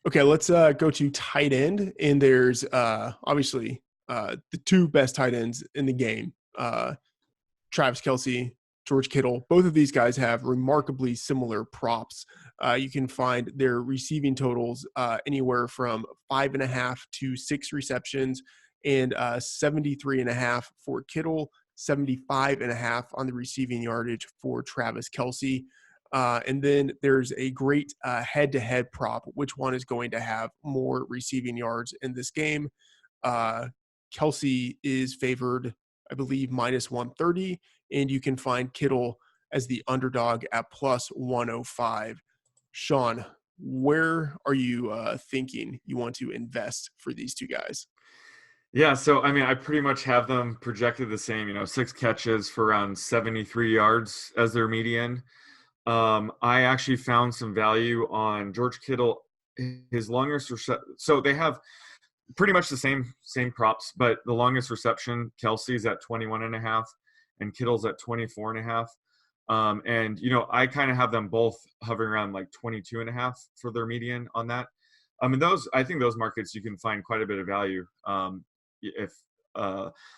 Okay, let's go to tight end, and there's obviously the two best tight ends in the game, Travis Kelce, George Kittle. Both of these guys have remarkably similar props. You can find their receiving totals anywhere from 5.5 to 6 receptions, and 73.5 for Kittle, 75.5 on the receiving yardage for Travis Kelce. And then there's a great head-to-head prop. Which one is going to have more receiving yards in this game? Kelce is favored, I believe, minus 130, and you can find Kittle as the underdog at plus 105. Sean, where are you thinking you want to invest for these two guys? Yeah, so I mean, I pretty much have them projected the same, 6 catches for around 73 yards as their median. I actually found some value on George Kittle. His longest so they have pretty much the same props, but the longest reception, Kelsey's at 21 and a half and Kittle's at 24 and a half. And I kind of have them both hovering around like 22 and a half for their median on that. I think those markets you can find quite a bit of value. If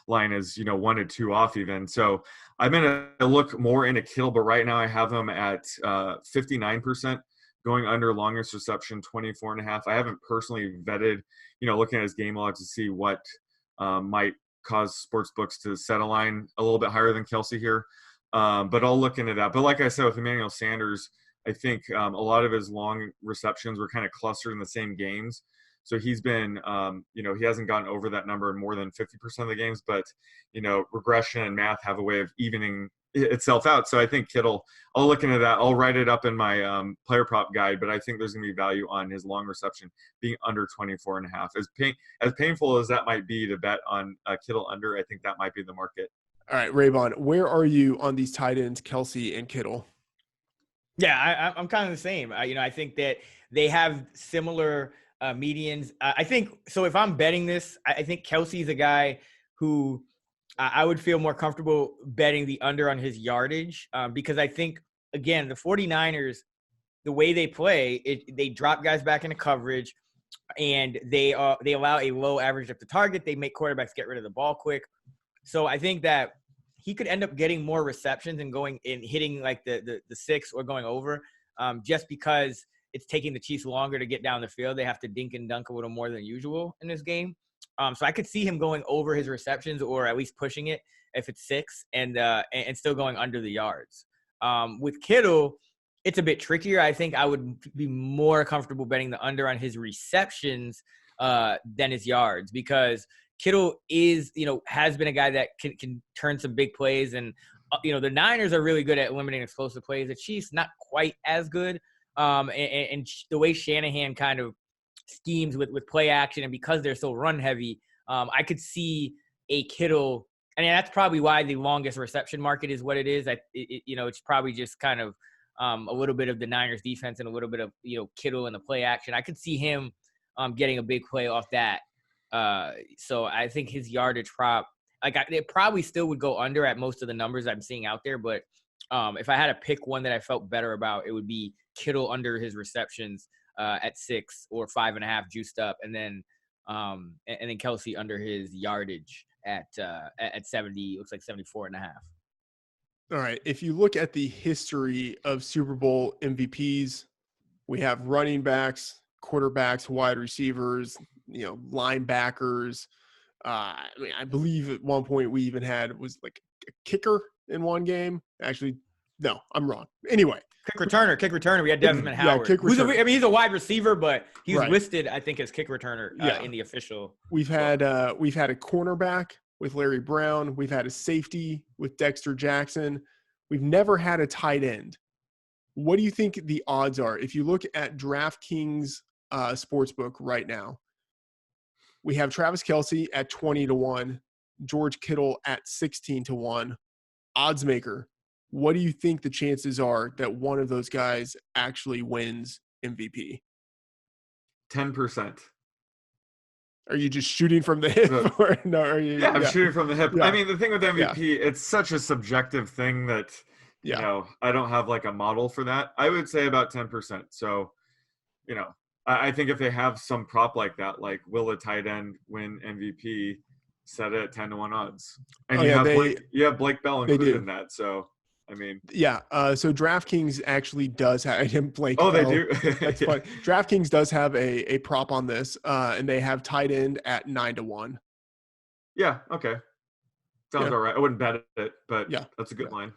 line is 1 to 2 off even. So I'm gonna look more into Kittle, but right now I have him at 59% going under, longest reception 24 and a half. I haven't personally vetted, looking at his game log to see what might cause sports books to set a line a little bit higher than Kelsey here. But I'll look into that. But like I said, with Emmanuel Sanders, I think a lot of his long receptions were kind of clustered in the same games. So he's been, he hasn't gotten over that number in more than 50% of the games, but, regression and math have a way of evening itself out. So I think Kittle, I'll look into that. I'll write it up in my player prop guide, but I think there's going to be value on his long reception being under 24 and a half. As painful as that might be to bet on Kittle under, I think that might be the market. All right, Raybon, where are you on these tight ends, Kelce and Kittle? Yeah, I'm kind of the same. I think that they have similar medians. I think so. If I'm betting this, I think Kelsey's a guy who I would feel more comfortable betting the under on his yardage because I think, again, the 49ers, the way they play, they drop guys back into coverage and they allow a low average depth to target. They make quarterbacks get rid of the ball quick. So I think that he could end up getting more receptions and going and hitting like the 6 or going over just because it's taking the Chiefs longer to get down the field. They have to dink and dunk a little more than usual in this game. So I could see him going over his receptions or at least pushing it if it's 6 and still going under the yards. With Kittle, it's a bit trickier. I think I would be more comfortable betting the under on his receptions than his yards because Kittle has been a guy that can turn some big plays. And, the Niners are really good at limiting explosive plays. The Chiefs, not quite as good. And the way Shanahan kind of schemes with play action and because they're so run heavy, I could see a Kittle. I mean, that's probably why the longest reception market is what it is. It's probably just kind of a little bit of the Niners defense and a little bit of, Kittle in the play action. I could see him getting a big play off that. So I think his yardage prop, it probably still would go under at most of the numbers I'm seeing out there. But if I had to pick one that I felt better about, it would be Kittle under his receptions at 6 or 5.5 juiced up, and then Kelsey under his yardage at 70. Looks like 74.5. All right. If you look at the history of Super Bowl MVPs, we have running backs, quarterbacks, wide receivers, linebackers. I believe at one point we even had was like a kicker in one game. Actually, no, I'm wrong. Anyway, kick returner. We had Desmond Howard. He's a wide receiver, but he's listed, I think, as kick returner in the official. We've had a cornerback with Larry Brown. We've had a safety with Dexter Jackson. We've never had a tight end. What do you think the odds are? If you look at DraftKings Sportsbook right now, we have Travis Kelce at 20-1, George Kittle at 16-1. Odds maker, what do you think the chances are that one of those guys actually wins MVP? 10%. Are you just shooting from the hip? Or no? I'm shooting from the hip. Yeah. I mean, the thing with MVP, it's such a subjective thing that, I don't have like a model for that. I would say about 10%. So, I think if they have some prop like that, like will a tight end win MVP, set it at 10-1 odds, and Oh, yeah, you have Blake Bell they included do. in that. So I mean, Yeah. So DraftKings actually does have him. Blake oh, they Bell. do. That's Yeah. funny. DraftKings does have a prop on this, and they have tight end at 9-1. Yeah. Okay. Sounds Yeah. all right. I wouldn't bet it, but Yeah. that's a good Yeah. line.